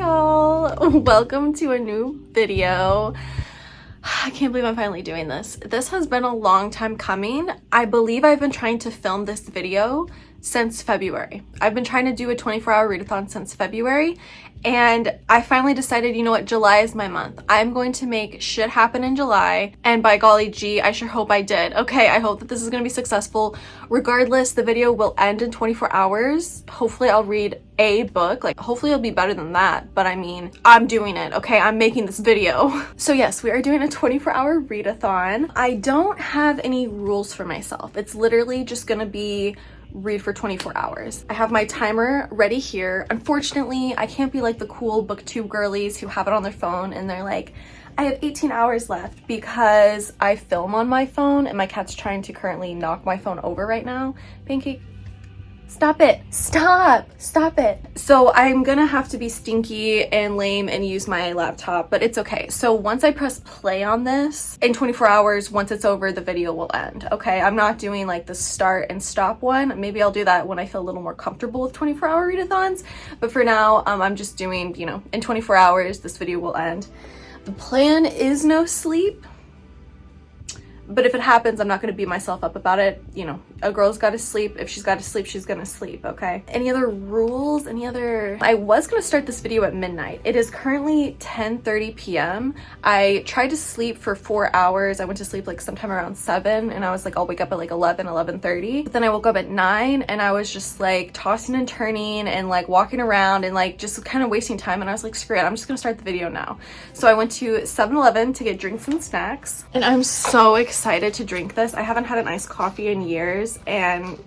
y'all, welcome to a new video. I can't believe I'm finally doing this. This has been a long time coming. I believe I've been trying to film this video since February. I've been trying to do a 24-hour readathon since February, and I finally decided, you know what, July is my month. I'm going to make shit happen in July, and by golly gee, I sure hope I did. Okay, I hope that this is going to be successful. Regardless, the video will end in 24 hours. Hopefully I'll read a book, like hopefully it'll be better than that, but I mean, I'm doing it, okay? I'm making this video. So yes, we are doing a 24-hour readathon. I don't have any rules for myself. It's literally just gonna be read for 24 hours. I have my timer ready here. Unfortunately, I can't be like the cool booktube girlies who have it on their phone and they're like, I have 18 hours left, because I film on my phone and my cat's trying to currently knock my phone over right now. Pancake, stop it. Stop it. So I'm gonna have to be stinky and lame and use my laptop, but it's okay. So once I press play on this, in 24 hours, once it's over, the video will end, okay? I'm not doing like the start and stop one. Maybe I'll do that when I feel a little more comfortable with 24-hour readathons, but for now, I'm just doing, you know, in 24 hours, this video will end. The plan is no sleep, but if it happens, I'm not going to beat myself up about it. You know, a girl's got to sleep. If she's got to sleep, she's going to sleep, okay? Any other rules? I was going to start this video at midnight. It is currently 10:30 p.m. I tried to sleep for 4 hours. I went to sleep like sometime around 7, and I was like, I'll wake up at like 11:30. But then I woke up at 9, and I was just like tossing and turning and like walking around and like just kind of wasting time. And I was like, screw it, I'm just going to start the video now. So I went to 7-Eleven to get drinks and snacks, and I'm so excited to drink this. I haven't had an iced coffee in years, and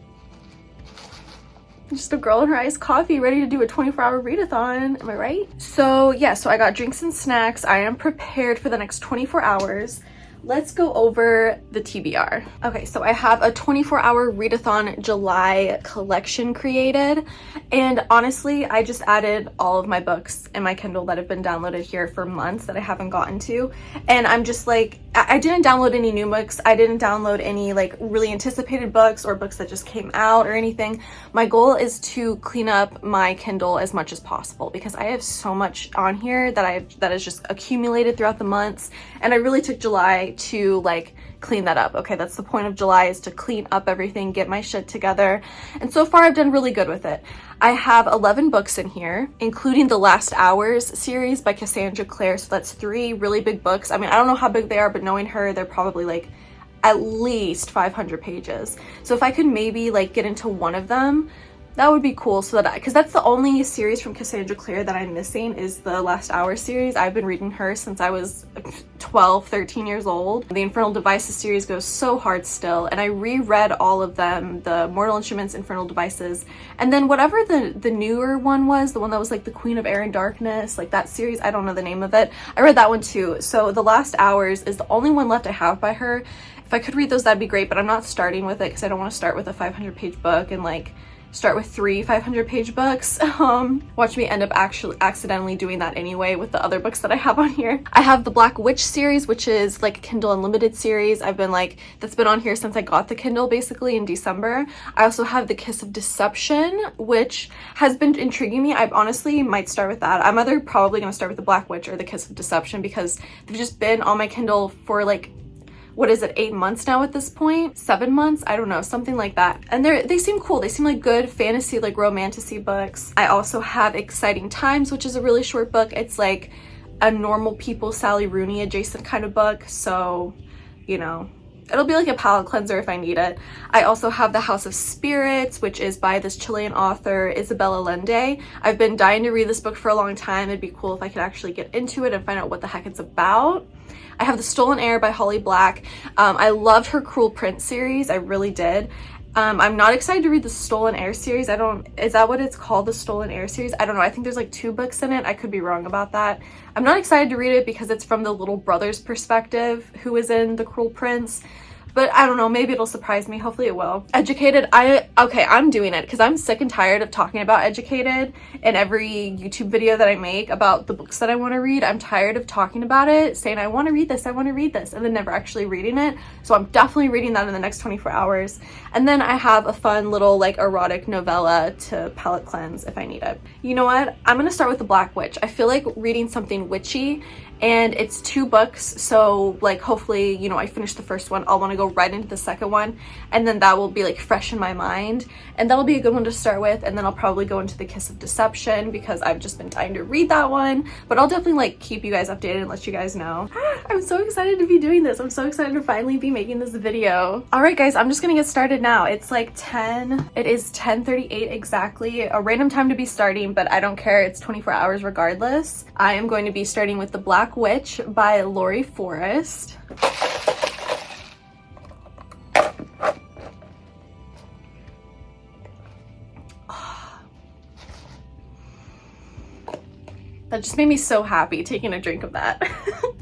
just a girl and her iced coffee ready to do a 24-hour readathon. Am I right? So yeah, so I got drinks and snacks. I am prepared for the next 24 hours. Let's go over the TBR. Okay, so I have a 24-hour readathon July collection created, and honestly, I just added all of my books in my Kindle that have been downloaded here for months that I haven't gotten to, and I'm just like, I didn't download any new books. I didn't download any like really anticipated books or books that just came out or anything. My goal is to clean up my Kindle as much as possible, because I have so much on here that has just accumulated throughout the months, and I really took July to like clean that up. Okay, that's the point of July, is to clean up everything, get my shit together, and so far I've done really good with it. I have 11 books in here, including the Last Hours series by Cassandra Clare, so that's 3 really big books. I mean, I don't know how big they are, but knowing her, they're probably like at least 500 pages. So if I could maybe like get into one of them, that would be cool, so that because that's the only series from Cassandra Clare that I'm missing, is the Last Hour series. I've been reading her since I was 12, 13 years old. The Infernal Devices series goes so hard still, and I reread all of them, the Mortal Instruments, Infernal Devices, and then whatever the newer one was, the one that was like the Queen of Air and Darkness, like that series, I don't know the name of it. I read that one too. So the Last Hours is the only one left I have by her. If I could read those, that'd be great, but I'm not starting with it because I don't want to start with a 500-page book and like start with 3 500-page books. Watch me end up actually accidentally doing that anyway with the other books that I have on here. I have the Black Witch series, which is like a Kindle Unlimited series. I've been like, that's been on here since I got the Kindle basically in December. I also have The Kiss of Deception, which has been intriguing me. I honestly might start with that. I'm either probably gonna start with the Black Witch or The Kiss of Deception, because they've just been on my Kindle for like, what is it, 8 months now at this point? 7 months? I don't know, something like that. And they seem cool. They seem like good fantasy, like romantasy books. I also have Exciting Times, which is a really short book. It's like a Normal People, Sally Rooney adjacent kind of book. So, you know, it'll be like a palate cleanser if I need it. I also have The House of Spirits, which is by this Chilean author, Isabel Allende. I've been dying to read this book for a long time. It'd be cool if I could actually get into it and find out what the heck it's about. I have The Stolen Heir by Holly Black. I loved her Cruel Prince series. I really did. I'm not excited to read the Stolen Heir series. Is that what it's called, the Stolen Heir series? I don't know. I think there's like 2 books in it. I could be wrong about that. I'm not excited to read it because it's from the little brother's perspective who is in The Cruel Prince. but I don't know, maybe it'll surprise me. Hopefully it will. Educated, I'm doing it because I'm sick and tired of talking about Educated in every YouTube video that I make about the books that I want to read. I'm tired of talking about it, saying I want to read this, and then never actually reading it. So I'm definitely reading that in the next 24 hours. And then I have a fun little like erotic novella to palate cleanse if I need it. You know what? I'm gonna start with The Black Witch. I feel like reading something witchy, and it's 2 books, so like hopefully, you know, I finish the first one, I'll want to go right into the second one, and then that will be like fresh in my mind, and that'll be a good one to start with. And then I'll probably go into The Kiss of Deception because I've just been dying to read that one, but I'll definitely like keep you guys updated and let you guys know. I'm so excited to be doing this. I'm so excited to finally be making this video. All right guys, I'm just gonna get started now. It's like it is 10:38 exactly, a random time to be starting, but I don't care, it's 24 hours regardless. I am going to be starting with The Black Witch by Lori Forrest. That just made me so happy taking a drink of that.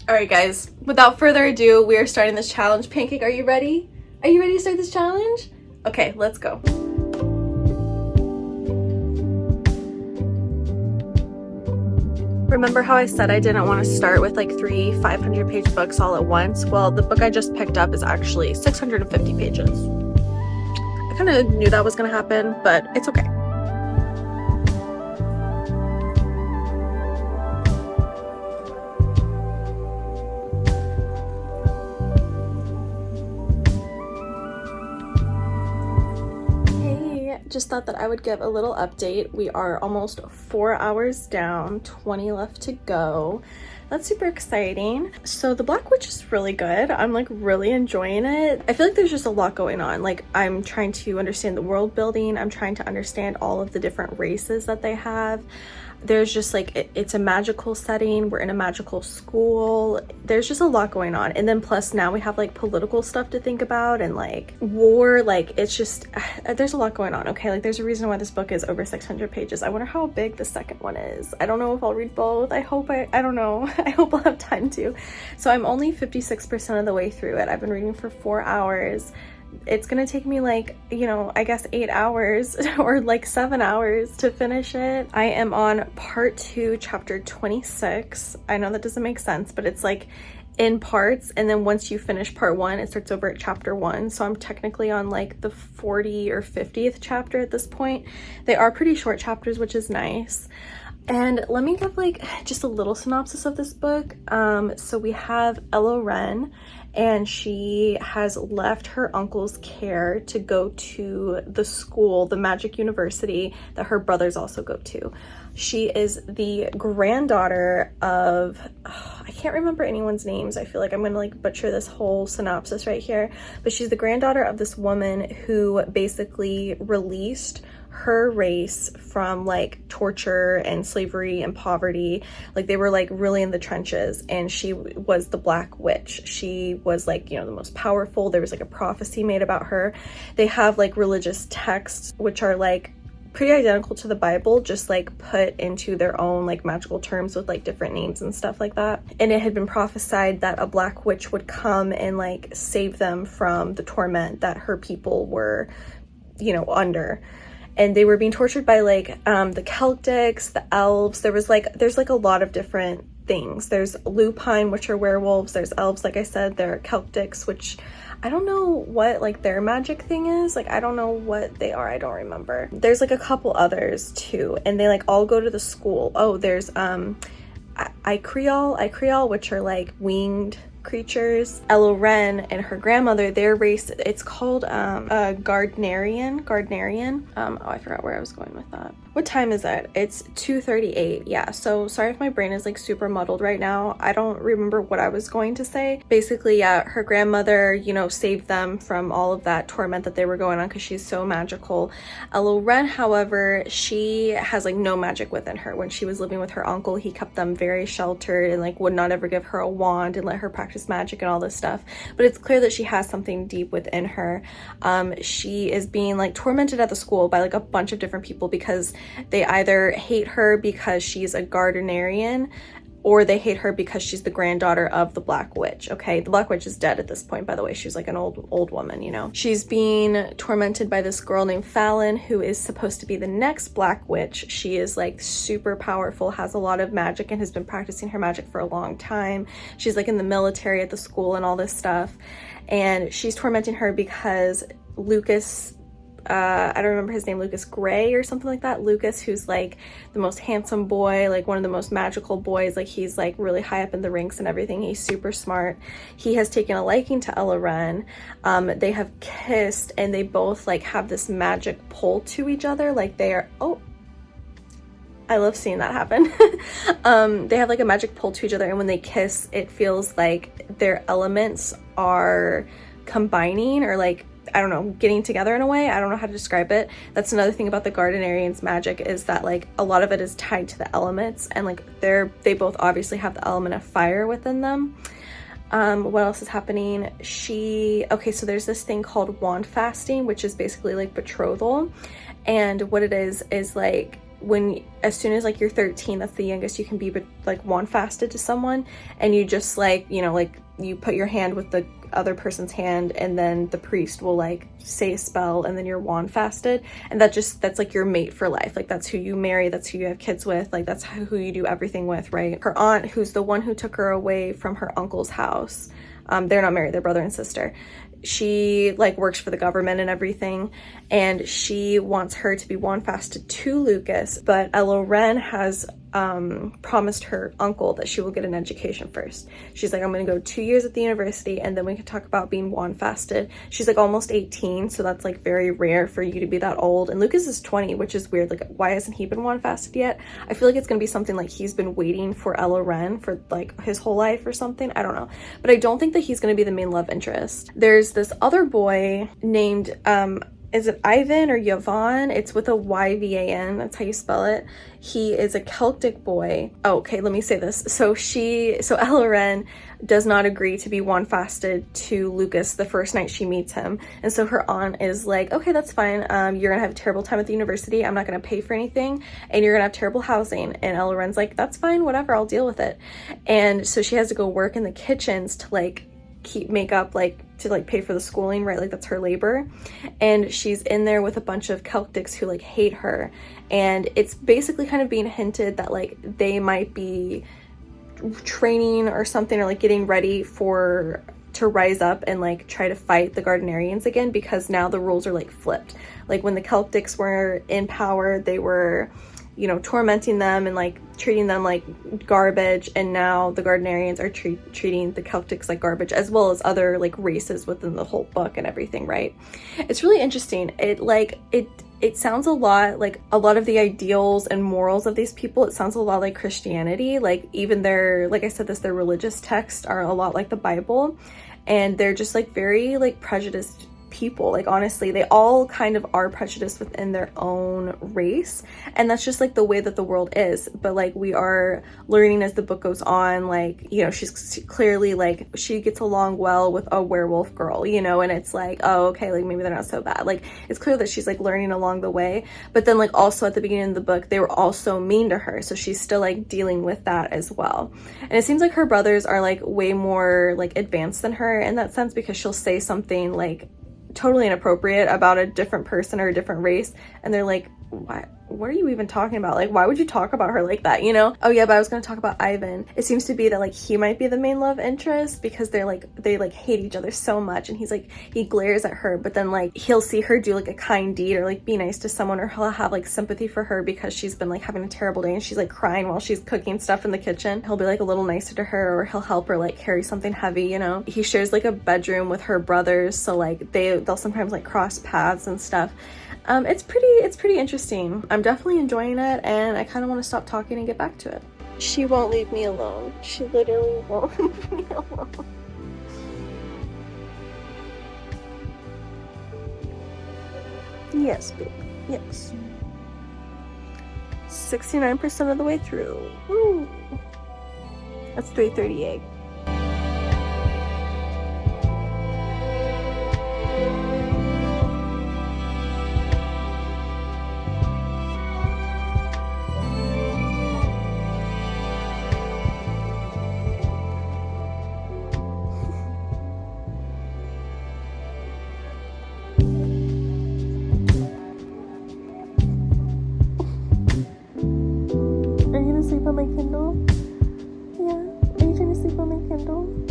All right guys, without further ado, we are starting this challenge. Pancake, are you ready? Are you ready to start this challenge? Okay, let's go. Remember how I said I didn't want to start with like 3 500-page books all at once? Well, the book I just picked up is actually 650 pages. I kind of knew that was going to happen, but it's okay. Just thought that I would give a little update. We are almost 4 hours down, 20 left to go. That's super exciting. So The Black Witch is really good. I'm like really enjoying it. I feel like there's just a lot going on. Like I'm trying to understand the world building. I'm trying to understand all of the different races that they have. There's just like, it's a magical setting. We're in a magical school. There's just a lot going on. And then plus now we have like political stuff to think about and like war. Like it's just, there's a lot going on. Okay. Like there's a reason why this book is over 600 pages. I wonder how big the second one is. I don't know if I'll read both. I don't know. I hope I'll have time to. So I'm only 56% of the way through it. I've been reading for 4 hours. It's gonna take me like, you know, I guess 8 hours or like 7 hours to finish it. I am on part 2, chapter 26. I know that doesn't make sense, but it's like in parts, and then once you finish part 1, it starts over at chapter 1. So I'm technically on like the 40 or 50th chapter at this point. They are pretty short chapters, which is nice. And let me give like just a little synopsis of this book. So we have Ella Wren, and she has left her uncle's care to go to the school, the magic university that her brothers also go to. She is the granddaughter of, I can't remember anyone's names. I feel like I'm gonna like butcher this whole synopsis right here, but she's the granddaughter of this woman who basically released her race from like torture and slavery and poverty. Like they were like really in the trenches, and she was the Black Witch. She was like, you know, the most powerful. There was like a prophecy made about her. They have like religious texts which are like pretty identical to the Bible, just like put into their own like magical terms with like different names and stuff like that. And it had been prophesied that a Black Witch would come and like save them from the torment that her people were, you know, under. And they were being tortured by like the Celtics, the elves. There's like a lot of different things. There's lupine, which are werewolves. There's elves, like I said. There are Celtics, which I don't know what like their magic thing is. Like I don't know what they are. I don't remember. There's like a couple others too, and they like all go to the school. Oh, there's Icreol, which are like winged creatures. Ella Wren and her grandmother, their race, it's called Gardnerian. Oh, I forgot where I was going with that. What time is it? It's 2:38. Yeah, so sorry if my brain is like super muddled right now. I don't remember what I was going to say. Basically, yeah, her grandmother, you know, saved them from all of that torment that they were going on because she's so magical. Ella Wren, however, she has like no magic within her. When she was living with her uncle, he kept them very sheltered and like would not ever give her a wand and let her practice magic and all this stuff. But it's clear that she has something deep within her. She is being like tormented at the school by like a bunch of different people because they either hate her because she's a Gardnerian, or they hate her because she's the granddaughter of the Black Witch. Okay, the Black Witch is dead at this point, by the way. She was like an old woman, you know. She's being tormented by this girl named Fallon, who is supposed to be the next Black Witch. She is like super powerful, has a lot of magic, and has been practicing her magic for a long time. She's like in the military at the school and all this stuff, and she's tormenting her because Lucas, I don't remember his name, Lucas Gray or something like that. Lucas, who's like the most handsome boy, like one of the most magical boys, like he's like really high up in the ranks and everything. He's super smart. He has taken a liking to Ella Wren. They have kissed, and they both like have this magic pull to each other. Like they are, oh, I love seeing that happen. They have like a magic pull to each other, and when they kiss, it feels like their elements are combining, or like, I don't know, getting together in a way. I don't know how to describe it. That's another thing about the Gardenarians' magic, is that like a lot of it is tied to the elements, and like they both obviously have the element of fire within them. What else is happening? Okay, so there's this thing called wand fasting, which is basically like betrothal. And what it is like as soon as like you're 13, that's the youngest you can be, but like wand fasted to someone, and you just like, you know, like you put your hand with the other person's hand, and then the priest will like say a spell, and then you're wand fasted, and that's like your mate for life. Like that's who you marry, that's who you have kids with, like that's who you do everything with, right? Her aunt, who's the one who took her away from her uncle's house, they're not married, they're brother and sister. She like works for the government and everything, and she wants her to be wand fasted to Lucas, but Ella Wren has promised her uncle that she will get an education first. She's like, I'm gonna go 2 years at the university, and then we can talk about being wand fasted. She's like almost 18, so that's like very rare for you to be that old. And Lucas is 20, which is weird. Like, why hasn't he been wand fasted yet? I feel like it's gonna be something like he's been waiting for Ella Wren for like his whole life or something. I don't know, but I don't think that he's gonna be the main love interest. There's this other boy named is it Ivan or Yvonne? It's with a Y-V-A-N. That's how you spell it. He is a Celtic boy. Oh, okay, let me say this. So Ella Wren does not agree to be wand fasted to Lucas the first night she meets him. And so her aunt is like, okay, that's fine. You're gonna have a terrible time at the university. I'm not gonna pay for anything, and you're gonna have terrible housing. And Ella Wren's like, that's fine, whatever, I'll deal with it. And so she has to go work in the kitchens to like make up, like to like pay for the schooling, right? Like that's her labor. And she's in there with a bunch of Celtics who like hate her, and it's basically kind of being hinted that like they might be training or something, or like getting ready to rise up and like try to fight the Gardenarians again, because now the rules are like flipped. Like when the Celtics were in power, they were, you know, tormenting them and like treating them like garbage, and now the Gardenarians are treating the Celtics like garbage, as well as other like races within the whole book and everything, right? It's really interesting. It sounds a lot like a lot of the ideals and morals of these people. It sounds a lot like Christianity. Like even their, like I said this, their religious texts are a lot like the Bible, and they're just like very like prejudiced people. Like honestly, they all kind of are prejudiced within their own race, and that's just like the way that the world is. But like we are learning as the book goes on, like, you know, she's clearly like, she gets along well with a werewolf girl, you know, and it's like, oh, okay, like maybe they're not so bad. Like it's clear that she's like learning along the way. But then like also at the beginning of the book, they were also mean to her, so she's still like dealing with that as well. And it seems like her brothers are like way more like advanced than her in that sense, because she'll say something like totally inappropriate about a different person or a different race, and they're like, what are you even talking about? Like, why would you talk about her like that, you know? Oh yeah, but I was gonna talk about Ivan. It seems to be that like he might be the main love interest, because they like hate each other so much, and he glares at her, but then like he'll see her do like a kind deed or like be nice to someone, or he'll have like sympathy for her because she's been like having a terrible day and she's like crying while she's cooking stuff in the kitchen. He'll be like a little nicer to her, or he'll help her like carry something heavy, you know? He shares like a bedroom with her brothers, so like they'll sometimes like cross paths and stuff. It's pretty interesting. I'm definitely enjoying it, and I kind of want to stop talking and get back to it. She won't leave me alone. She literally won't leave me alone. Yes, babe. Yes. 69% of the way through. Woo. That's 338. my Kindle? Yeah, are you trying to sleep on my Kindle?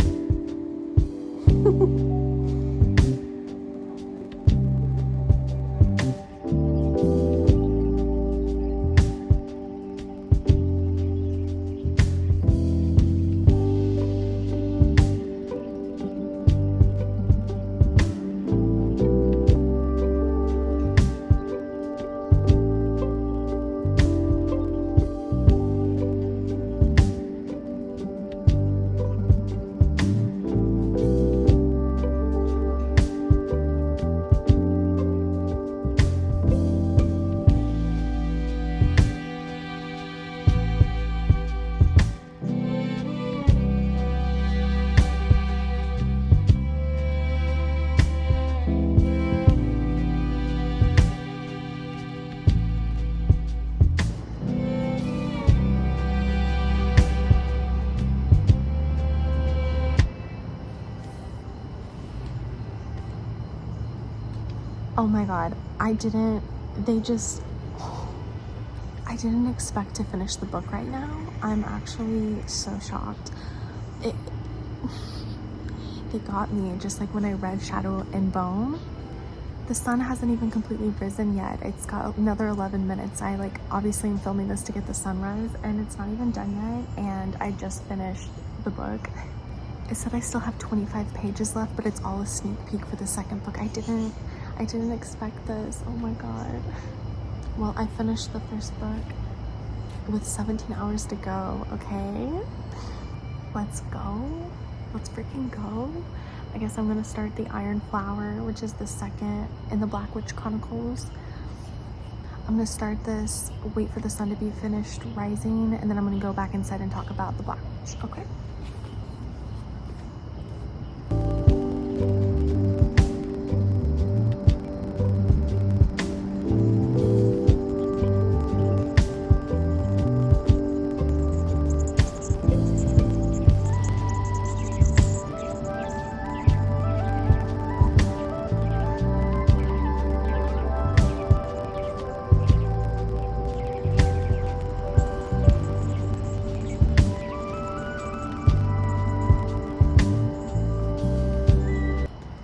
Oh my god, I didn't expect to finish the book right now. I'm actually so shocked. They got me, just like when I read Shadow and Bone. The sun hasn't even completely risen yet. It's got another 11 minutes. I obviously am filming this to get the sunrise, and it's not even done yet, and I just finished the book. It said I still have 25 pages left, but it's all a sneak peek for the second book. I didn't expect this. Oh my god. Well, I finished the first book with 17 hours to go, okay? Let's go. Let's freaking go. I guess I'm gonna start the Iron Flower, which is the second in the Black Witch Chronicles. I'm gonna start this, wait for the sun to be finished rising, and then I'm gonna go back inside and talk about the Black Witch, okay?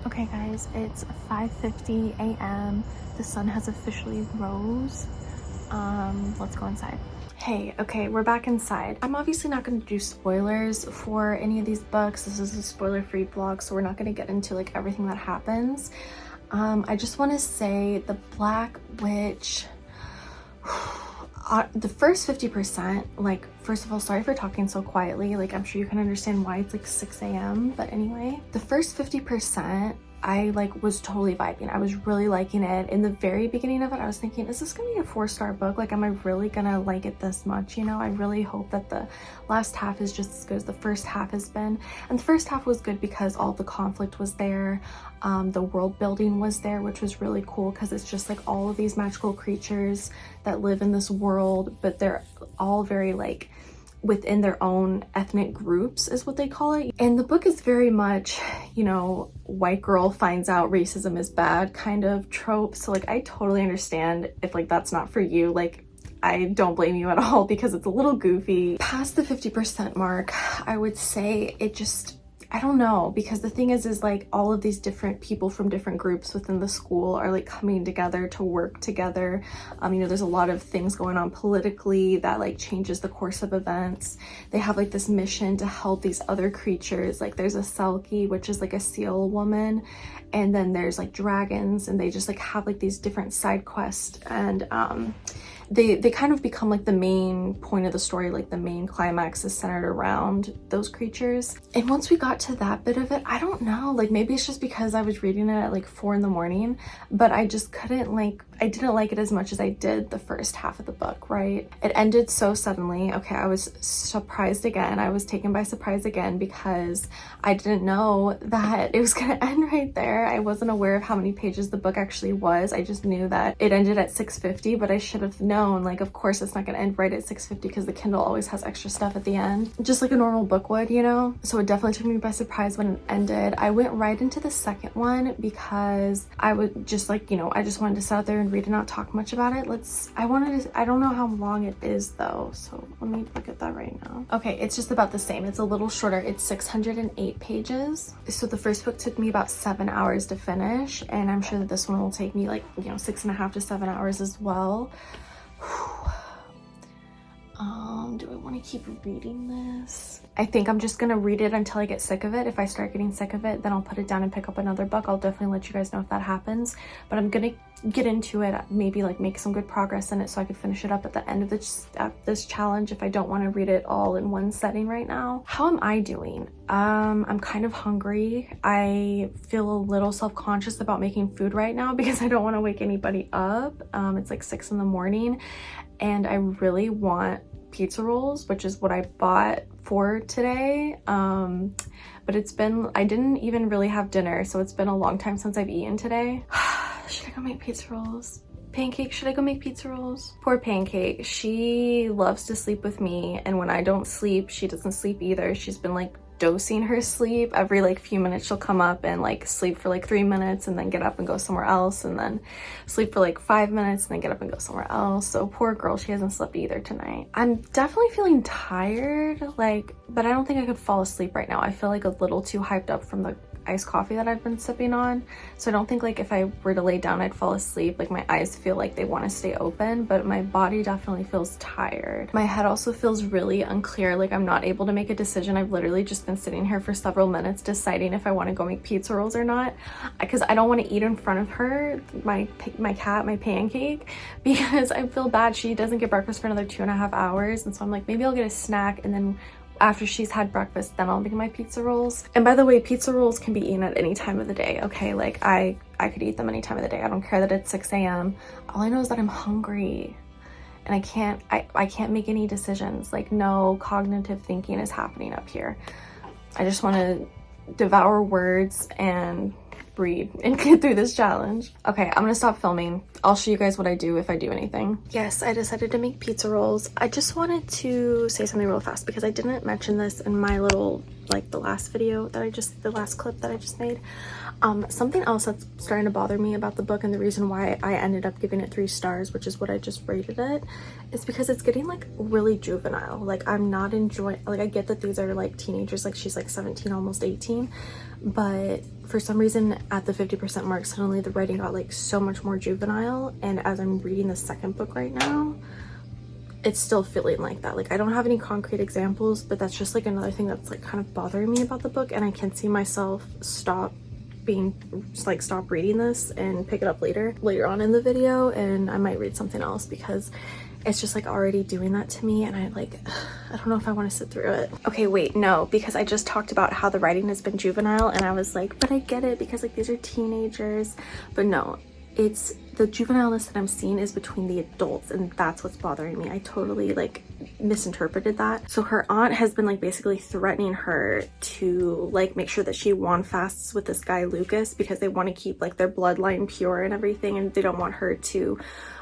Okay guys, it's 5:50 a.m. The sun has officially rose. Let's go inside. Hey, okay, we're back inside. I'm obviously not going to do spoilers for any of these books. This is a spoiler-free vlog, so we're not going to get into everything that happens. I just want to say the Black Witch, the first 50%, first of all, sorry for talking so quietly. I'm sure you can understand why it's 6 a.m. But anyway, the first 50%, I was totally vibing. I was really liking it. In the very beginning of it, I was thinking, is this gonna be a 4-star book? Am I really gonna like it this much? You know, I really hope that the last half is just as good as the first half has been. And the first half was good because all the conflict was there. The world building was there, which was really cool because it's just all of these magical creatures that live in this world, but they're all very within their own ethnic groups is what they call it. And the book is very much, you know, white girl finds out racism is bad kind of trope. So I totally understand if that's not for you. I don't blame you at all because it's a little goofy. Past the 50% mark, I would say it just, I don't know, because the thing is all of these different people from different groups within the school are coming together to work together. You know, there's a lot of things going on politically that changes the course of events. They have this mission to help these other creatures. There's a Selkie, which is a seal woman, and then there's dragons, and they just have these different side quests, and they kind of become the main point of the story. The main climax is centered around those creatures. And once we got to that bit of it, I don't know, maybe it's just because I was reading it at 4 in the morning, but I just couldn't I didn't like it as much as I did the first half of the book, right? It ended so suddenly. Okay, I was surprised again. I was taken by surprise again because I didn't know that it was gonna end right there. I wasn't aware of how many pages the book actually was. I just knew that it ended at 6:50, but I should have known, of course it's not gonna end right at 6:50 because the Kindle always has extra stuff at the end, just like a normal book would, you know? So it definitely took me by surprised when it ended. I went right into the second one because I would just like, you know, I just wanted to sit out there and read and not talk much about it. I don't know how long it is though, so let me look at that right now. Okay, it's just about the same. It's a little shorter. It's 608 pages. So the first book took me about 7 hours to finish, and I'm sure that this one will take me like, you know, 6.5 to 7 hours as well. Do I want to keep reading this? I think I'm just gonna read it until I get sick of it. If I start getting sick of it, then I'll put it down and pick up another book. I'll definitely let you guys know if that happens, but I'm gonna get into it, maybe like make some good progress in it so I could finish it up at the end of this challenge if I don't want to read it all in one setting right now. How am I doing? I'm kind of hungry. I feel a little self-conscious about making food right now because I don't want to wake anybody up. It's like 6 in the morning and I really want pizza rolls, which is what I bought for today. But I didn't even really have dinner, so it's been a long time since I've eaten today. Should I go make pizza rolls? Pancake, should I go make pizza rolls? Poor Pancake, she loves to sleep with me, and when I don't sleep, she doesn't sleep either. She's been like dosing her sleep. Every like few minutes she'll come up and like sleep for like 3 minutes and then get up and go somewhere else, and then sleep for like 5 minutes and then get up and go somewhere else. So poor girl, she hasn't slept either tonight. I'm definitely feeling tired, like, but I don't think I could fall asleep right now. I feel like a little too hyped up from the iced coffee that I've been sipping on, so I don't think like if I were to lay down I'd fall asleep. Like my eyes feel like they want to stay open, but my body definitely feels tired. My head also feels really unclear, like I'm not able to make a decision. I've literally just been sitting here for several minutes deciding if I want to go make pizza rolls or not, because I don't want to eat in front of her, my cat, my Pancake, because I feel bad. She doesn't get breakfast for another 2.5 hours, and so I'm like, maybe I'll get a snack, and then after she's had breakfast, then I'll make my pizza rolls. And by the way, pizza rolls can be eaten at any time of the day, okay? Like I could eat them any time of the day. I don't care that it's 6 a.m. All I know is that I'm hungry and I can't make any decisions. Like no cognitive thinking is happening up here. I just want to devour words and read and get through this challenge. Okay, I'm gonna stop filming. I'll show you guys what I do if I do anything. Yes, I decided to make pizza rolls. I just wanted to say something real fast because I didn't mention this in my little, like the last video that the last clip that I just made. Something else that's starting to bother me about the book, and the reason why I ended up giving it 3 stars, which is what I just rated it, is because it's getting like really juvenile. Like I'm not enjoying, like I get that these are like teenagers, like she's like 17, almost 18, but for some reason at the 50% mark, suddenly the writing got like so much more juvenile, and as I'm reading the second book right now, it's still feeling like that. Like I don't have any concrete examples, but that's just like another thing that's like kind of bothering me about the book, and I can see myself stop reading this and pick it up later on in the video, and I might read something else because it's just like already doing that to me, and I don't know if I want to sit through it. Okay, wait, no, because I just talked about how the writing has been juvenile, and I was like, but I get it because like these are teenagers, but no, it's the juvenileness that I'm seeing is between the adults, and that's what's bothering me. I totally like misinterpreted that. So her aunt has been like basically threatening her to like make sure that she won fasts with this guy Lucas because they want to keep like their bloodline pure and everything, and they don't want her to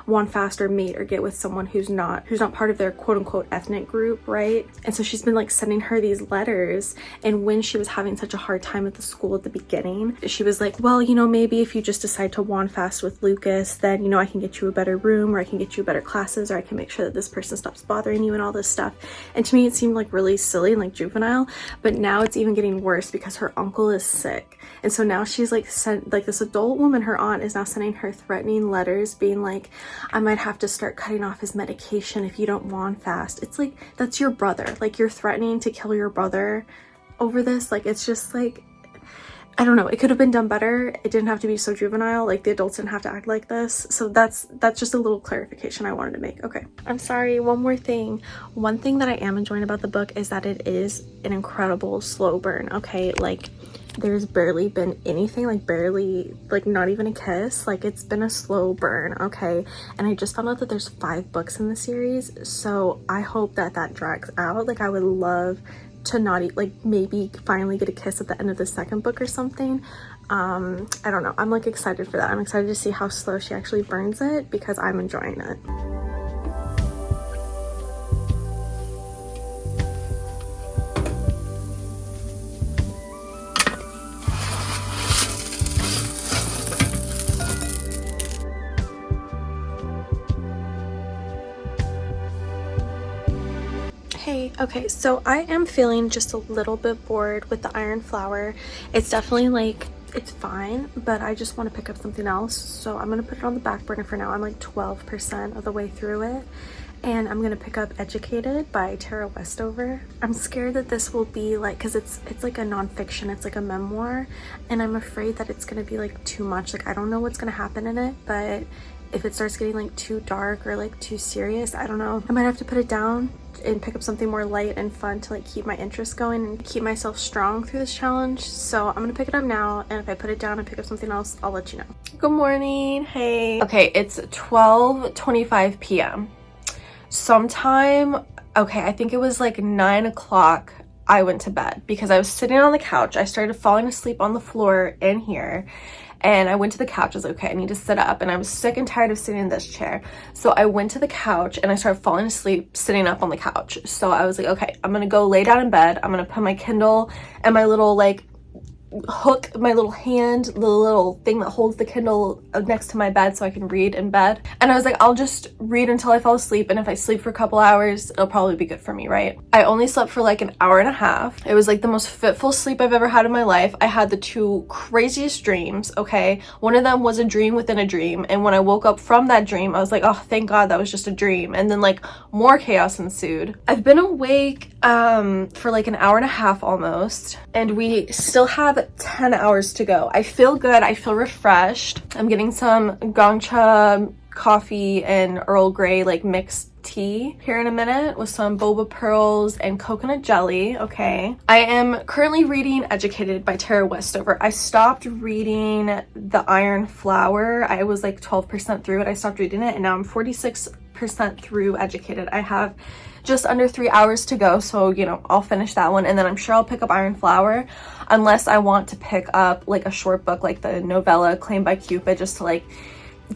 won fast or mate or get with someone who's not part of their quote-unquote ethnic group, right? And so she's been like sending her these letters, and when she was having such a hard time at the school at the beginning, she was like, well, you know, maybe if you just decide to won fast with Lucas, then, you know, I can get you a better room, or I can get you better classes, or I can make sure that this person stops bothering you and all this stuff. And to me it seemed like really silly and like juvenile, but now it's even getting worse because her uncle is sick, and so now she's like this adult woman, her aunt, is now sending her threatening letters being like, I might have to start cutting off his medication if you don't won fast. It's like, that's your brother. Like you're threatening to kill your brother over this. Like it's just like, I don't know, it could have been done better. It didn't have to be so juvenile. Like the adults didn't have to act like this. So that's just a little clarification I wanted to make. Okay, I'm sorry, one more thing. One thing that I am enjoying about the book is that it is an incredible slow burn. Okay, like there's barely been anything, like barely, like not even a kiss. Like it's been a slow burn, okay? And I just found out that there's 5 books in the series, so I hope that drags out. Like I would love to not eat, like maybe finally get a kiss at the end of the second book or something. I don't know, I'm like excited for that. I'm excited to see how slow she actually burns it because I'm enjoying it. Okay, so I am feeling just a little bit bored with the iron flour. It's definitely like, it's fine, but I just want to pick up something else. So I'm going to put it on the back burner for now. I'm like 12% of the way through it. And I'm going to pick up Educated by Tara Westover. I'm scared that this will be like, because it's like a nonfiction, it's like a memoir. And I'm afraid that it's going to be like too much. Like, I don't know what's going to happen in it, but if it starts getting like too dark or like too serious, I don't know. I might have to put it down and pick up something more light and fun to like keep my interest going and keep myself strong through this challenge. So I'm gonna pick it up now, and if I put it down and pick up something else, I'll let you know. Good morning. Hey. Okay, it's 12:25 p.m. Sometime, okay, I think it was like 9 o'clock, I went to bed because I was sitting on the couch. I started falling asleep on the floor in here. And I went to the couch. I was like, okay, I need to sit up. And I was sick and tired of sitting in this chair. So I went to the couch and I started falling asleep sitting up on the couch. So I was like, okay, I'm going to go lay down in bed. I'm going to put my Kindle and my little like hook, my little hand, the little thing that holds the Kindle next to my bed so I can read in bed. And I was like, I'll just read until I fall asleep. And if I sleep for a couple hours, it'll probably be good for me, right? I only slept for like an hour and a half. It was like the most fitful sleep I've ever had in my life. I had the two craziest dreams, okay? One of them was a dream within a dream. And when I woke up from that dream, I was like, oh, thank God that was just a dream. And then like more chaos ensued. I've been awake for like an hour and a half almost. And we still have 10 hours to go. I feel good. I feel refreshed. I'm getting some Gongcha coffee and Earl Grey like mixed tea here in a minute with some boba pearls and coconut jelly. Okay. I am currently reading Educated by Tara Westover. I stopped reading The Iron Flower. I was like 12% through it. I stopped reading it and now I'm 46% through Educated. I have just under 3 hours to go, so you know, I'll finish that one and then I'm sure I'll pick up Iron Flower unless I want to pick up like a short book like the novella Claimed by Cupid just to like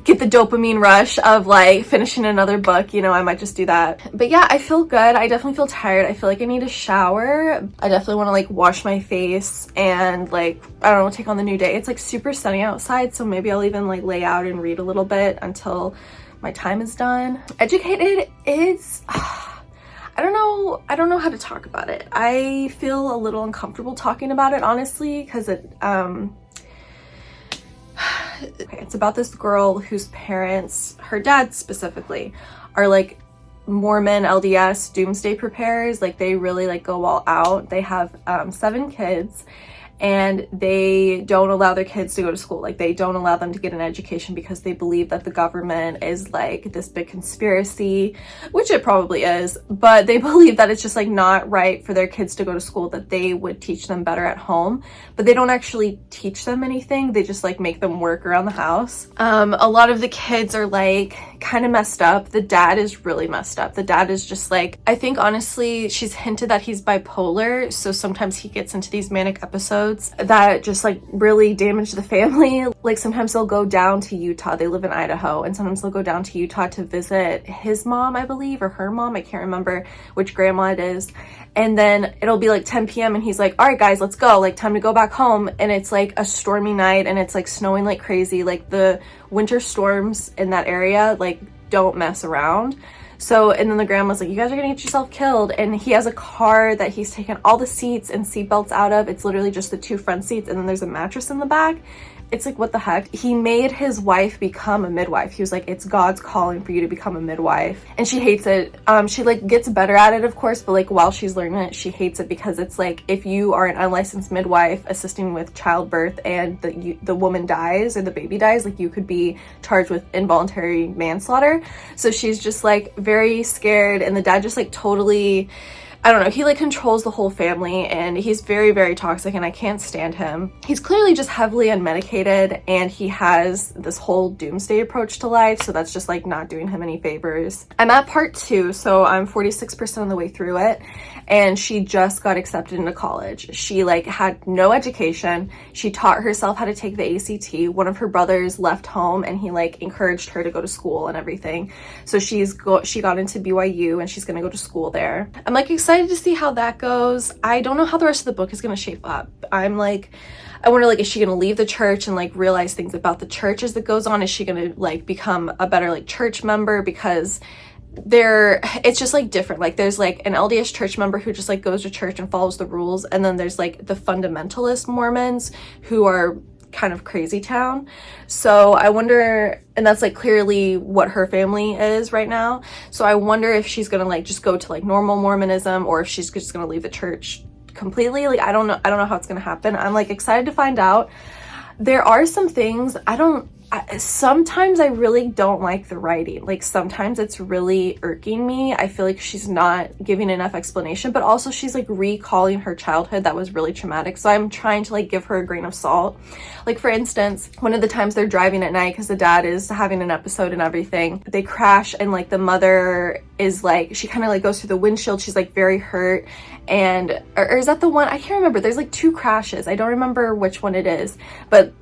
get the dopamine rush of like finishing another book, you know. I might just do that. But yeah, I feel good. I definitely feel tired. I feel like I need a shower. I definitely want to like wash my face and like, I don't know, take on the new day. It's like super sunny outside, so maybe I'll even like lay out and read a little bit until my time is done. Educated is I don't know how to talk about it. I feel a little uncomfortable talking about it, honestly, because it okay, it's about this girl whose parents, her dad specifically, are like Mormon LDS doomsday preparers. Like they really like go all out. They have 7 kids and they don't allow their kids to go to school. Like they don't allow them to get an education because they believe that the government is like this big conspiracy, which it probably is, but they believe that it's just like not right for their kids to go to school, that they would teach them better at home, but they don't actually teach them anything. They just like make them work around the house. A lot of the kids are like kind of messed up. The dad is really messed up. The dad is just like, I think honestly, she's hinted that he's bipolar, so sometimes he gets into these manic episodes that just like really damage the family. Like sometimes they'll go down to Utah. They live in Idaho, and sometimes they'll go down to Utah to visit his mom, I believe, or her mom. I can't remember which grandma it is. And then it'll be like 10 p.m. and he's like, all right guys, let's go, like time to go back home. And it's like a stormy night and it's like snowing like crazy. Like the winter storms in that area like don't mess around. So, and then the grandma's like, you guys are gonna get yourself killed. And he has a car that he's taken all the seats and seat belts out of. It's literally just the 2 front seats and then there's a mattress in the back. It's like, what the heck? He made his wife become a midwife. He was like, it's God's calling for you to become a midwife. And she hates it. She like gets better at it, of course, but like while she's learning it, she hates it because it's like, if you are an unlicensed midwife assisting with childbirth and the woman dies or the baby dies, like you could be charged with involuntary manslaughter. So she's just like very scared, and the dad just like totally, I don't know, he like controls the whole family and he's very, very toxic and I can't stand him. He's clearly just heavily unmedicated and he has this whole doomsday approach to life, so that's just like not doing him any favors. I'm at part 2, so I'm 46% of the way through it, and she just got accepted into college. She like had no education. She taught herself how to take the ACT. One of her brothers left home and he like encouraged her to go to school and everything. So she got into BYU and she's gonna go to school there. I'm like excited to see how that goes. I don't know how the rest of the book is gonna shape up. I'm like, I wonder like, is she gonna leave the church and like realize things about the church as it goes on? Is she gonna like become a better like church member? Because it's just like different. Like there's like an LDS church member who just like goes to church and follows the rules, and then there's like the fundamentalist Mormons who are kind of crazy town. So I wonder, and that's like clearly what her family is right now. So I wonder if she's gonna like just go to like normal Mormonism, or if she's just gonna leave the church completely. Like I don't know how it's gonna happen. I'm like excited to find out. There are some things sometimes I really don't like the writing. Like sometimes it's really irking me. I feel like she's not giving enough explanation, but also she's like recalling her childhood that was really traumatic. So I'm trying to like give her a grain of salt. Like for instance, one of the times they're driving at night because the dad is having an episode and everything, they crash, and like the mother is like, she kind of like goes through the windshield. She's like very hurt. And or is that the one? I can't remember. There's like 2 crashes. I don't remember which one it is, but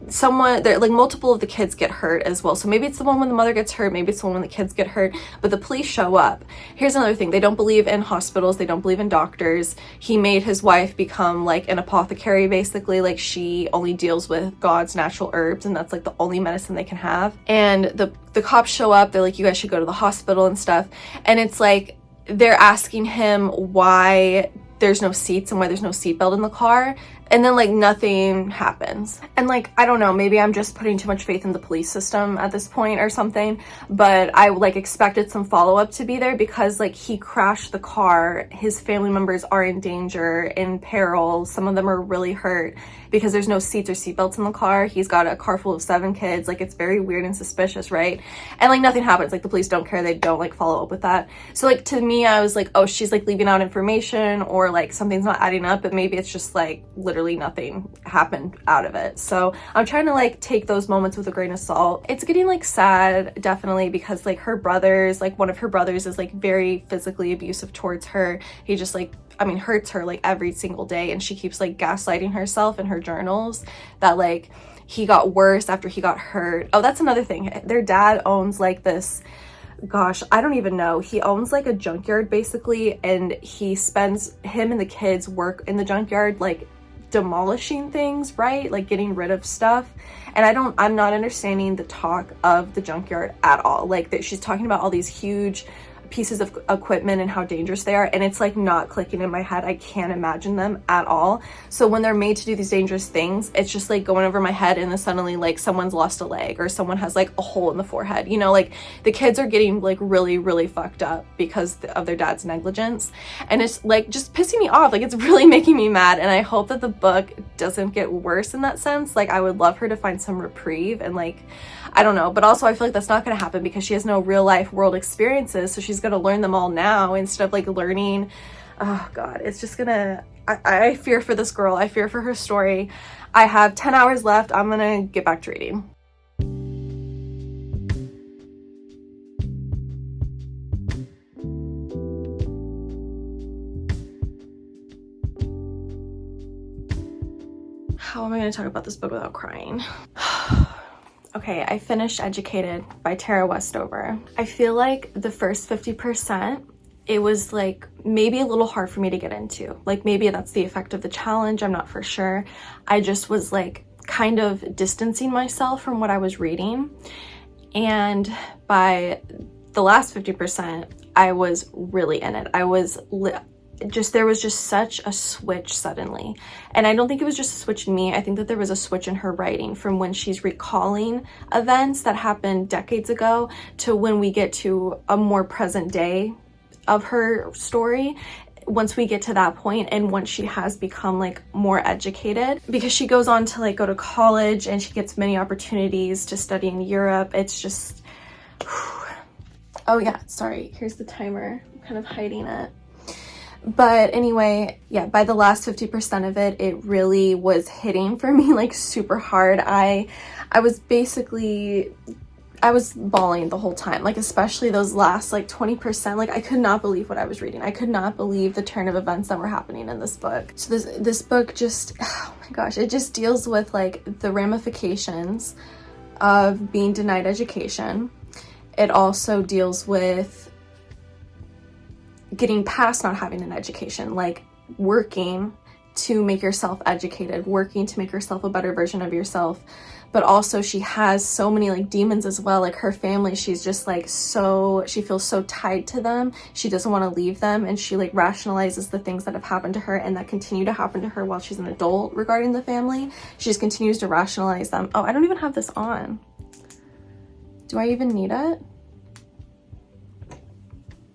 there like multiple of the kids get hurt as well. So maybe it's the one when the mother gets hurt, maybe it's the one when the kids get hurt, but the police show up. Here's another thing. They don't believe in hospitals. They don't believe in doctors. He made his wife become like an apothecary, basically. Like she only deals with God's natural herbs, and that's like the only medicine they can have. And the cops show up. They're like, you guys should go to the hospital and stuff. And it's like, they're asking him why there's no seats and why there's no seatbelt in the car, and then like nothing happens. And like I don't know, maybe I'm just putting too much faith in the police system at this point or something, but I like expected some follow-up to be there, because like he crashed the car, his family members are in danger, in peril, some of them are really hurt because there's no seats or seatbelts in the car. He's got a car full of 7 kids. Like it's very weird and suspicious, right? And like nothing happens. Like the police don't care. They don't like follow up with that. So like to me, I was like, oh, she's like leaving out information, or like something's not adding up, but maybe it's just like literally nothing happened out of it. So I'm trying to like take those moments with a grain of salt. It's getting like sad, definitely, because like her brothers, like one of her brothers is like very physically abusive towards her. He just like, I mean, hurts her like every single day, and she keeps like gaslighting herself in her journals that like he got worse after he got hurt. Oh, that's another thing. Their dad owns like this, gosh, I don't even know. He owns like a junkyard basically, and him and the kids work in the junkyard, like demolishing things, right? Like getting rid of stuff. And I'm not understanding the talk of the junkyard at all. Like that she's talking about all these huge pieces of equipment and how dangerous they are, and it's like not clicking in my head. I can't imagine them at all. So when they're made to do these dangerous things, it's just like going over my head, and then suddenly like someone's lost a leg, or someone has like a hole in the forehead, you know, like the kids are getting like really, really fucked up because of their dad's negligence. And it's like just pissing me off. Like it's really making me mad, and I hope that the book doesn't get worse in that sense. Like I would love her to find some reprieve, and like I don't know, but also I feel like that's not going to happen because she has no real life world experiences, so she's going to learn them all now instead of like learning. Oh god, it's just gonna, I fear for this girl. I fear for her story. I have 10 hours left. I'm gonna get back to reading. How am I going to talk about this book without crying? Okay, I finished Educated by Tara Westover. I feel like the first 50%, it was like maybe a little hard for me to get into. Like maybe that's the effect of the challenge, I'm not for sure. I just was like kind of distancing myself from what I was reading. And by the last 50%, I was really in it. I was there was just such a switch suddenly. And I don't think it was just a switch in me. I think that there was a switch in her writing from when she's recalling events that happened decades ago to when we get to a more present day of her story. Once we get to that point, and once she has become like more educated, because she goes on to like go to college and she gets many opportunities to study in Europe. It's just, oh yeah, sorry, here's the timer. I'm kind of hiding it. But anyway, yeah, by the last 50% of it, it really was hitting for me like super hard. I was bawling the whole time, like especially those last like 20%. Like I could not believe what I was reading. I could not believe the turn of events that were happening in this book. So this book just, oh my gosh, it just deals with like the ramifications of being denied education. It also deals with getting past not having an education, like working to make yourself educated, working to make yourself a better version of yourself. But also she has so many like demons as well. Like her family, she's just like she feels so tied to them. She doesn't want to leave them, and she like rationalizes the things that have happened to her and that continue to happen to her while she's an adult regarding the family. She just continues to rationalize them. Oh, I don't even have this on. Do I even need it?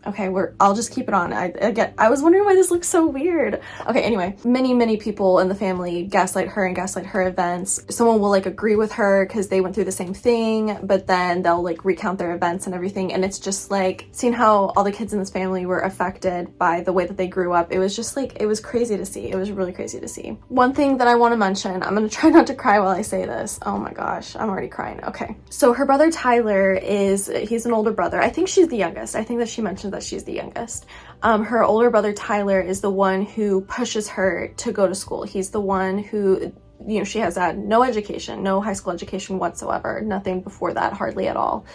Okay, I'll just keep it on. I was wondering why this looks so weird. Okay, anyway, many people in the family gaslight her and gaslight her events. Someone will like agree with her because they went through the same thing, but then they'll like recount their events and everything. And it's just like seeing how all the kids in this family were affected by the way that they grew up. It was just like, it was crazy to see. It was really crazy to see. One thing that I want to mention, I'm going to try not to cry while I say this. Oh my gosh, I'm already crying. Okay. So her brother Tyler he's an older brother. I think she's the youngest. I think that she mentioned that she's the youngest. Her older brother Tyler is the one who pushes her to go to school. He's the one who, you know, she has had no education, no high school education whatsoever, nothing before that, hardly at all.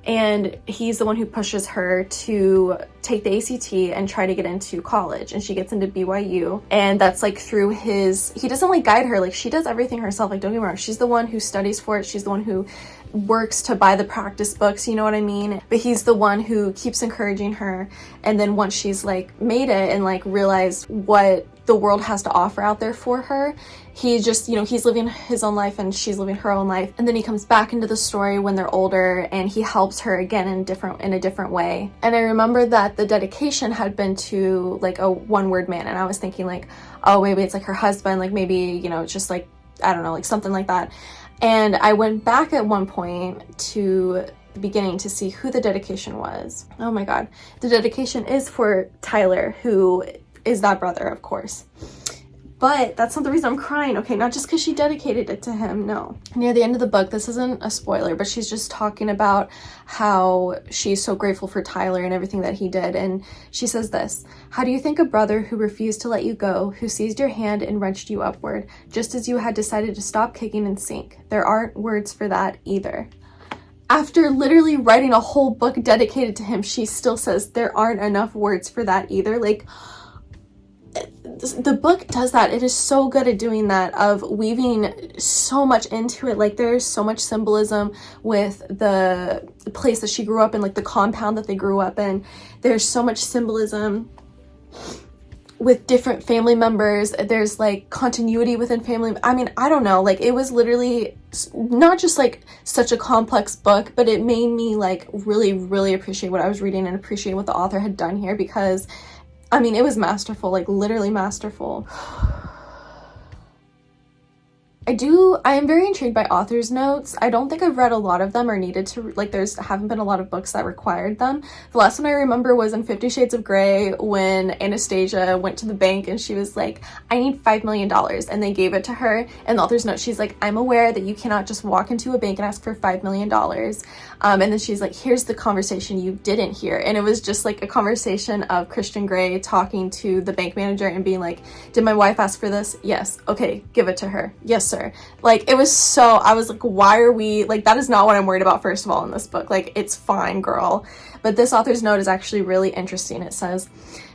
And he's the one who pushes her to take the ACT and try to get into college. And she gets into BYU. And that's like through he doesn't like guide her. Like she does everything herself. Like don't get me wrong. She's the one who studies for it. She's the one who works to buy the practice books. You know what I mean? But he's the one who keeps encouraging her. And then once she's like made it and like realized what the world has to offer out there for her, he just, you know, he's living his own life and she's living her own life. And then he comes back into the story when they're older and he helps her again in a different way. And I remember that the dedication had been to like a one-word man, and I was thinking like, oh, maybe it's like her husband, like maybe, you know, it's just like, I don't know, like something like that. And I went back at one point to the beginning to see who the dedication was. Oh my God. The dedication is for Tyler, who is that brother, of course. But that's not the reason I'm crying, okay? Not just because she dedicated it to him, no. Near the end of the book, this isn't a spoiler, but she's just talking about how she's so grateful for Tyler and everything that he did. And she says this: how do you think a brother who refused to let you go, who seized your hand and wrenched you upward, just as you had decided to stop kicking and sink? There aren't words for that either. After literally writing a whole book dedicated to him, she still says there aren't enough words for that either. Like, the book does that. It is so good at doing that, of weaving so much into it. Like there's so much symbolism with the place that she grew up in, like the compound that they grew up in. There's so much symbolism with different family members. There's like continuity within family. I mean, I don't know, like it was literally not just like such a complex book, but it made me like really appreciate what I was reading and appreciate what the author had done here, because I mean, it was masterful, like literally masterful. I am very intrigued by author's notes. I don't think I've read a lot of them or needed to, like haven't been a lot of books that required them. The last one I remember was in 50 Shades of Grey, when Anastasia went to the bank and she was like, I need $5 million. And they gave it to her. And the author's note, she's like, I'm aware that you cannot just walk into a bank and ask for $5 million. And then she's like, here's the conversation you didn't hear. And it was just like a conversation of Christian Grey talking to the bank manager and being like, did my wife ask for this? Yes. Okay, give it to her. Yes, sir. Like, it was so, I was like, why are we, like, that is not what I'm worried about, first of all, in this book. Like, it's fine, girl. But this author's note is actually really interesting. It says,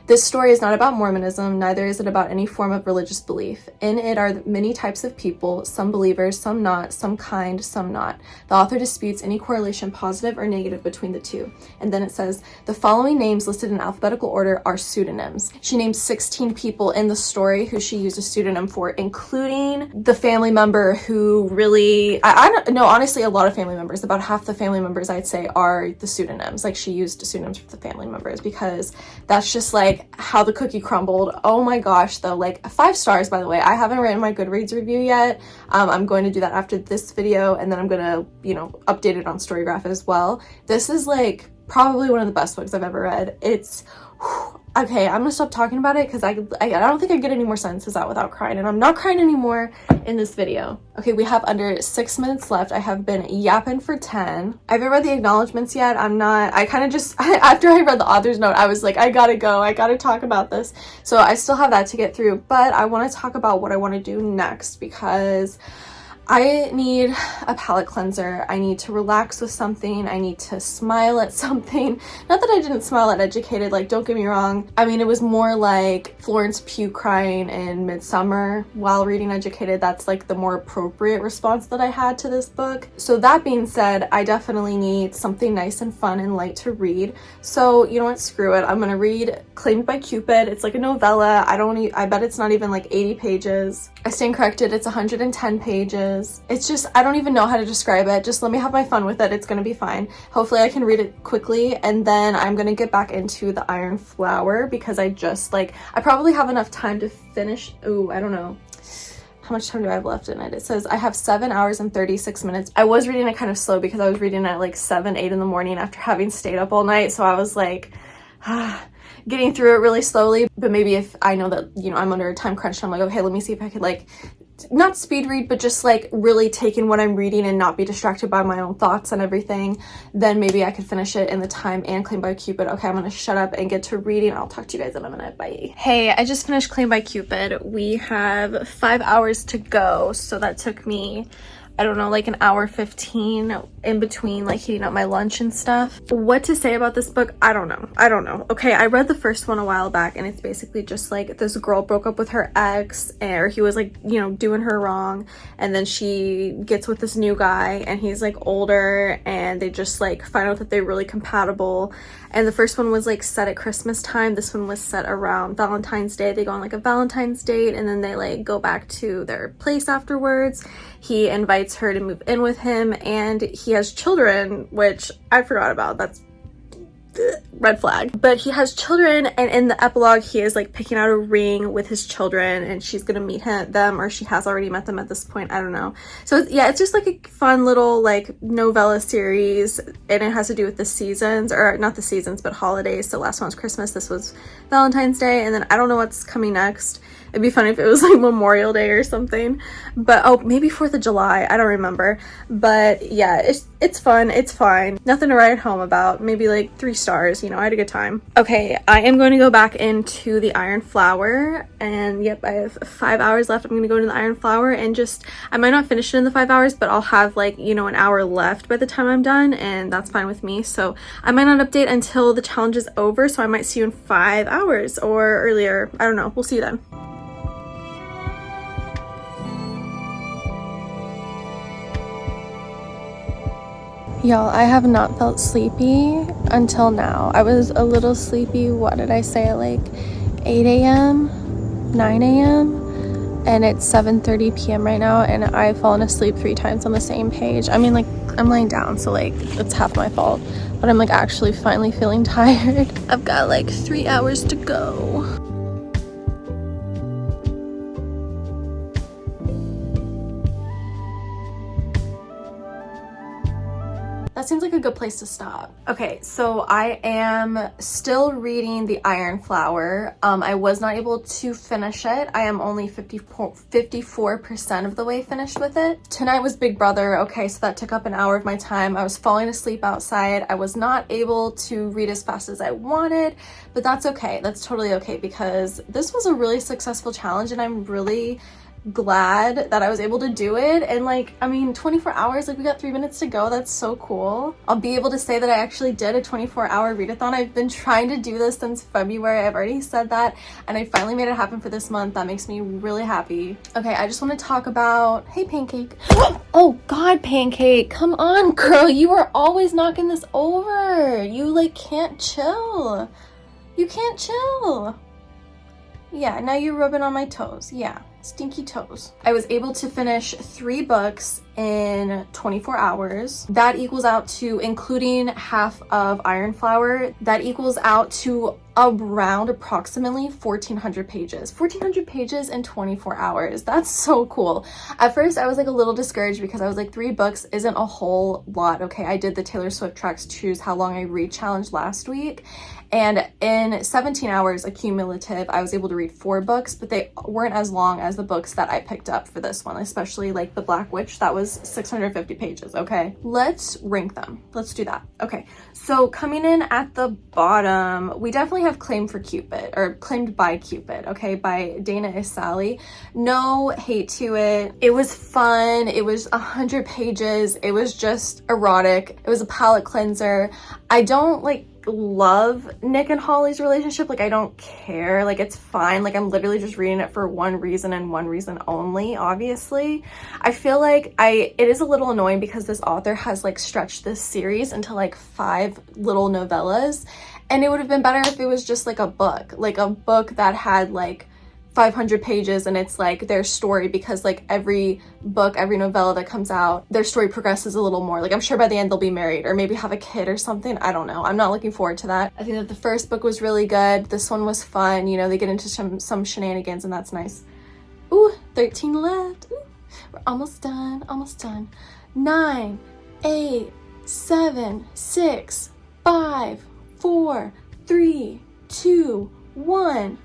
this story is not about Mormonism, neither is it about any form of religious belief. In it are many types of people, some believers, some not, some kind, some not. The author disputes any correlation, positive or negative, between the two. And then it says, the following names listed in alphabetical order are pseudonyms. She names 16 people in the story who she used a pseudonym for, including the family member who really, I don't know, honestly, a lot of family members, about half the family members I'd say are the pseudonyms. Like, she used pseudonyms for the family members because that's just like how the cookie crumbled. Oh my gosh, though, like 5 stars, by the way. I haven't written my Goodreads review yet. I'm going to do that after this video, and then I'm gonna, you know, update it on Storygraph as well. This is like probably one of the best books I've ever read. It's okay, I'm gonna stop talking about it because I don't think I get any more sentences out without crying, and I'm not crying anymore in this video. Okay, we have under 6 minutes left. I have been yapping for 10. I haven't read the acknowledgements yet. I kind of just, after I read the author's note, I was like, I gotta go. I gotta talk about this. So I still have that to get through, but I want to talk about what I want to do next, because I need a palate cleanser. I need to relax with something. I need to smile at something. Not that I didn't smile at Educated, like, don't get me wrong. I mean, it was more like Florence Pugh crying in Midsummer while reading Educated. That's like the more appropriate response that I had to this book. So that being said, I definitely need something nice and fun and light to read. So you know what, screw it. I'm gonna read Claimed by Cupid. It's like a novella. I bet it's not even like 80 pages. I stand corrected, it's 110 pages. It's just, I don't even know how to describe it. Just let me have my fun with it. It's gonna be fine. Hopefully I can read it quickly, and then I'm gonna get back into the Iron Flower because I probably have enough time to finish. Ooh, I don't know. How much time do I have left in it? It says I have 7 hours and 36 minutes. I was reading it kind of slow because I was reading at like 7, 8 in the morning after having stayed up all night. So I was like, getting through it really slowly. But maybe if I know that, you know, I'm under a time crunch, I'm like, okay, let me see if I could like, not speed read, but just like really take in what I'm reading and not be distracted by my own thoughts and everything, then maybe I could finish it in the time and Claimed by Cupid. Okay, I'm gonna shut up and get to reading. I'll talk to you guys in a minute. Bye. Hey, I just finished Claimed by Cupid. We have 5 hours to go, so that took me, I don't know, like an hour 15 in between like heating up my lunch and stuff. What to say about this book? I don't know. Okay, I read the first one a while back, and it's basically just like this girl broke up with her ex, or he was like, you know, doing her wrong, and then she gets with this new guy, and he's like older, and they just like find out that they're really compatible. And the first one was like set at Christmas time. This one was set around Valentine's Day. They go on like a Valentine's date, and then they like go back to their place afterwards. He invites her to move in with him, and he has children, which I forgot about. That's red flag. But he has children, and in the epilogue he is like picking out a ring with his children, and she's gonna meet them, or she has already met them at this point, I don't know. So yeah, it's just like a fun little like novella series, and it has to do with the seasons, or not the seasons but holidays. So last one was Christmas, this was Valentine's Day, and then I don't know what's coming next. It'd be funny if it was like Memorial Day or something, but oh, maybe 4th of July, I don't remember. But yeah, it's fun, it's fine, nothing to write home about. Maybe like 3 stars, you know, I had a good time. Okay, I am going to go back into the Iron Flower, and yep, I have 5 hours left. I'm going to go into the Iron Flower and just, I might not finish it in the 5 hours, but I'll have like, you know, an hour left by the time I'm done, and that's fine with me. So I might not update until the challenge is over, so I might see you in 5 hours or earlier. I don't know, we'll see you then. Y'all, I have not felt sleepy until now. I was a little sleepy, what did I say, at like 8 a.m., 9 a.m., and it's 7:30 p.m. right now, and I've fallen asleep 3 times on the same page. I mean, like, I'm laying down, so like, it's half my fault, but I'm like actually finally feeling tired. I've got like 3 hours to go. That seems like a good place to stop. Okay, so I am still reading The Iron Flower. I was not able to finish it. I am only 54% of the way finished with it. Tonight was Big Brother. Okay, so that took up an hour of my time. I was falling asleep outside. I was not able to read as fast as I wanted, but that's okay. That's totally okay, because this was a really successful challenge, and I'm really glad that I was able to do it. And like, I mean, 24 hours, like we got 3 minutes to go. That's so cool. I'll be able to say that I actually did a 24-hour readathon. I've been trying to do this since February. I've already said that, and I finally made it happen for this month. That makes me really happy. Okay, I just want to talk about, hey Pancake. Oh God, Pancake, come on girl, you are always knocking this over. You like can't chill. You can't chill. Yeah, now you're rubbing on my toes. Yeah, stinky toes. I was able to finish 3 books in 24 hours. That equals out to, including half of Iron Flower, that equals out to around approximately 1,400 pages. 1,400 pages in 24 hours. That's so cool. At first, I was like a little discouraged because I was like, 3 books isn't a whole lot. Okay, I did the Taylor Swift Tracks Choose How Long I Read challenge last week, and in 17 hours accumulative, I was able to read 4 books, but they weren't as long as as the books that I picked up for this one, especially like The Black Witch. That was 650 pages, okay? Let's rank them. Let's do that. Okay, so coming in at the bottom, we definitely have Claimed for Cupid, or Claimed by Cupid, okay, by Dana is Sally. No hate to it. It was fun. It was 100 pages. It was just erotic. It was a palate cleanser. I don't like love Nick and Holly's relationship. Like, I don't care. Like, it's fine. Like, I'm literally just reading it for one reason and one reason only, obviously. I feel like it is a little annoying because this author has like stretched this series into like 5 little novellas, and it would have been better if it was just like a book that had like 500 pages and it's like their story, because like every book, every novella that comes out, their story progresses a little more. Like, I'm sure by the end they'll be married or maybe have a kid or something. I don't know. I'm not looking forward to that. I think that the first book was really good. This one was fun. You know, they get into some shenanigans and that's nice. Ooh, 13 left. Ooh, we're almost done. Almost done. 9, 8, 7, 6, 5, 4, 3, 2, 1.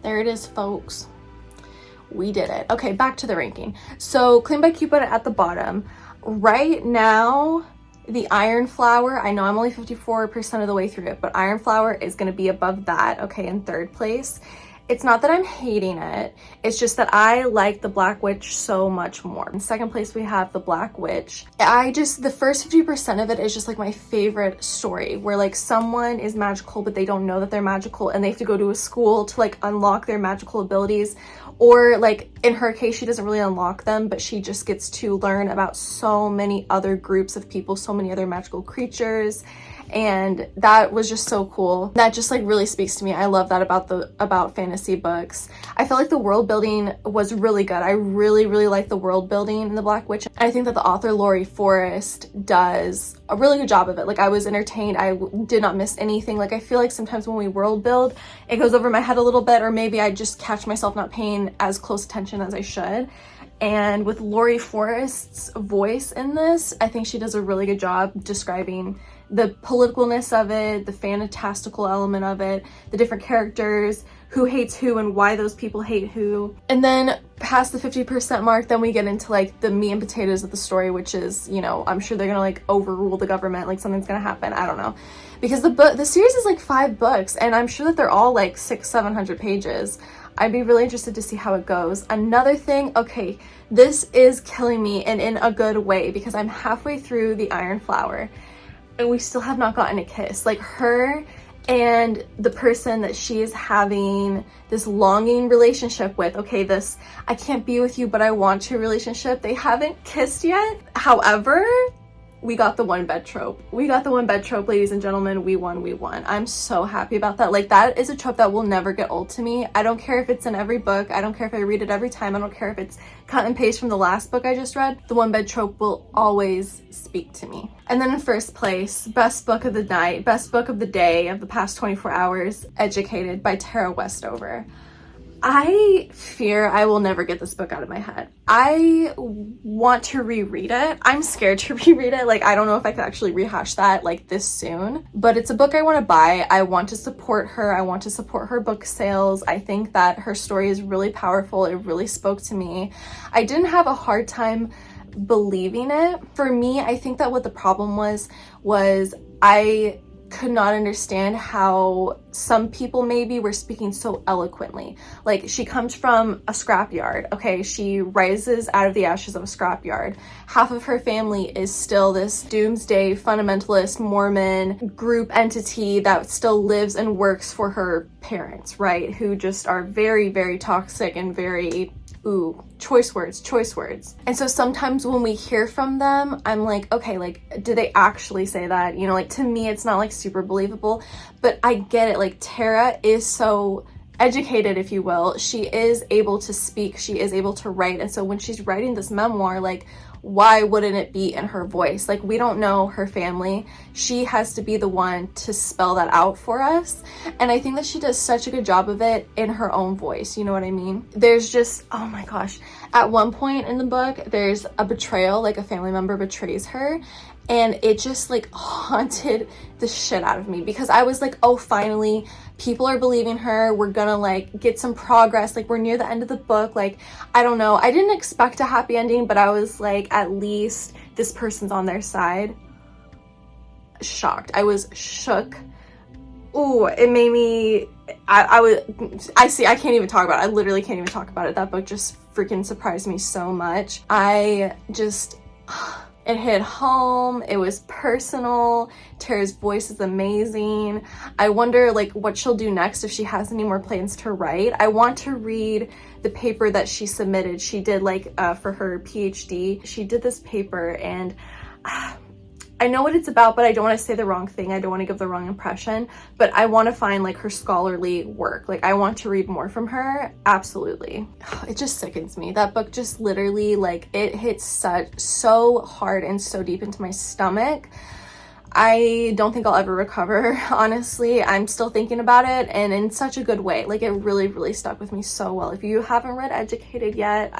There it is, folks. We did it. Okay, back to the ranking. So Claimed by Cupid at the bottom. Right now, the Iron Flower, I know I'm only 54% of the way through it, but Iron Flower is going to be above that, okay, in 3rd place. It's not that I'm hating it. It's just that I like The Black Witch so much more. In 2nd place, we have The Black Witch. The first 50% of it is just like my favorite story, where like someone is magical, but they don't know that they're magical and they have to go to a school to like unlock their magical abilities. Or like in her case, she doesn't really unlock them, but she just gets to learn about so many other groups of people, so many other magical creatures. And that was just so cool. That just like really speaks to me. I love that about fantasy books. I felt like the world building was really good. I really like the world building in The Black Witch. I think that the author Laurie Forrest does a really good job of it. Like, I was entertained. I did not miss anything. Like, I feel like sometimes when we world build, it goes over my head a little bit, or maybe I just catch myself not paying as close attention as I should. And with Laurie Forrest's voice in this, I think she does a really good job describing the politicalness of it, the fantastical element of it, the different characters, who hates who and why those people hate who. And then past the 50% mark, then we get into like the meat and potatoes of the story, which is, you know, I'm sure they're gonna like overrule the government, like something's gonna happen, I don't know. Because the series is like 5 books, and I'm sure that they're all like 600-700 pages. I'd be really interested to see how it goes. Another thing, okay, this is killing me, and in a good way, because I'm halfway through the Iron Flower and we still have not gotten a kiss. Like, her and the person that she is having this longing relationship with, okay, this I can't be with you but I want to relationship, they haven't kissed yet. However, we got the one bed trope. We got the one bed trope, ladies and gentlemen. We won. I'm so happy about that. Like, that is a trope that will never get old to me. I don't care if it's in every book. I don't care if I read it every time. I don't care if it's cut and paste from the last book I just read. The one bed trope will always speak to me. And then in 1st place, best book of the night, best book of the day, of the past 24 hours, Educated by Tara Westover. I fear I will never get this book out of my head. I want to reread it. I'm scared to reread it. Like, I don't know if I could actually rehash that like this soon, but it's a book I want to buy. I want to support her. I want to support her book sales. I think that her story is really powerful. It really spoke to me. I didn't have a hard time believing it. For me, I think that what the problem was I could not understand how some people maybe were speaking so eloquently. Like, she comes from a scrapyard, okay? She rises out of the ashes of a scrapyard. Half of her family is still this doomsday fundamentalist Mormon group entity that still lives and works for her parents, right? Who just are very toxic and very, ooh, choice words. And so sometimes when we hear from them, I'm like, okay, like, do they actually say that? You know, like, to me, it's not like super believable, but I get it. Like, Tara is so educated, if you will. She is able to speak, she is able to write. And so when she's writing this memoir, like, why wouldn't it be in her voice? Like, we don't know her family. she has to be the one to spell that out for us. And I think that she does such a good job of it in her own voice, you know what I mean? There's just, oh my gosh, at one point in the book there's a betrayal, like a family member betrays her, and it just like haunted the shit out of me, because I was like, oh, finally people are believing her, we're gonna like get some progress, like we're near the end of the book. Like, I don't know, I didn't expect a happy ending, but I was like, at least this person's on their side. Shocked. I was shook. Ooh, it made me, I can't even talk about it. I literally can't even talk about it. That book just freaking surprised me so much. I just, it hit home. It was personal. Tara's voice is amazing. I wonder like what she'll do next, if she has any more plans to write. I want to read the paper that she submitted. She did like for her PhD, she did this paper, and I know what it's about, but I don't want to say the wrong thing. I don't want to give the wrong impression, but I want to find like her scholarly work. Like, I want to read more from her. Absolutely. It just sickens me. That book just literally, like, it hits so hard and so deep into my stomach. I don't think I'll ever recover, honestly. I'm still thinking about it, and in such a good way. Like, it really, really stuck with me so well. If you haven't read Educated yet,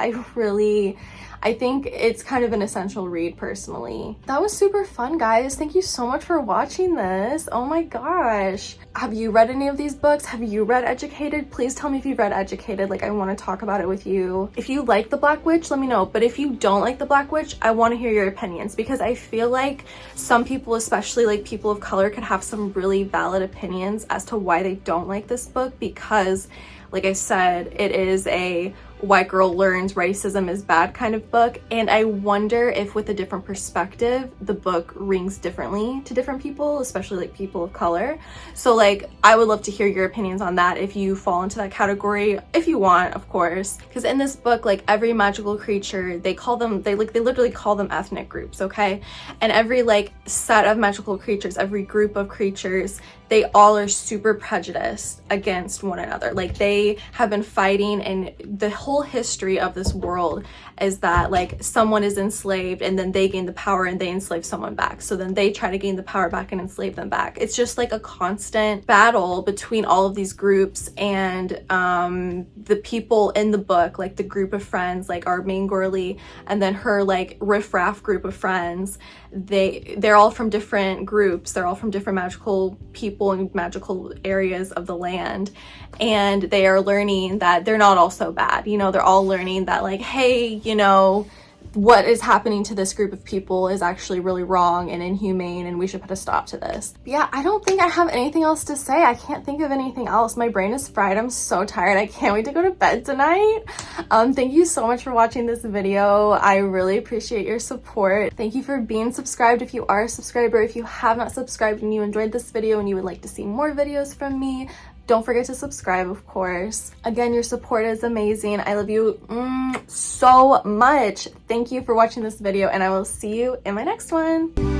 I think it's kind of an essential read personally. That was super fun, guys. Thank you so much for watching this. Oh my gosh. Have you read any of these books? Have you read Educated? Please tell me if you've read Educated. Like, I want to talk about it with you. If you like The Black Witch, let me know. But if you don't like The Black Witch, I want to hear your opinions, because I feel like some people, especially like people of color, could have some really valid opinions as to why they don't like this book, because like I said, it is a white girl learns racism is bad kind of book, and I wonder if with a different perspective the book rings differently to different people, especially like people of color. So like, I would love to hear your opinions on that, if you fall into that category, if you want, of course. Because in this book, like, every magical creature, they literally call them ethnic groups, okay? And every like set of magical creatures, every group of creatures, they all are super prejudiced against one another. Like, they have been fighting, and the whole history of this world is that like someone is enslaved and then they gain the power and they enslave someone back. So then they try to gain the power back and enslave them back. It's just like a constant battle between all of these groups, and the people in the book, like the group of friends, like our main girly and then her like riffraff group of friends, they're all from different groups. They're all from different magical people and magical areas of the land, and they are learning that they're not all so bad. You know, they're all learning that like, hey, you know, what is happening to this group of people is actually really wrong and inhumane, and we should put a stop to this. But yeah, I don't think I have anything else to say. I can't think of anything else. My brain is fried. I'm so tired. I can't wait to go to bed tonight. Thank you so much for watching this video. I really appreciate your support. Thank you for being subscribed if you are a subscriber. If you have not subscribed and you enjoyed this video and you would like to see more videos from me, don't forget to subscribe, of course. Again, your support is amazing. I love you so much. Thank you for watching this video, and I will see you in my next one.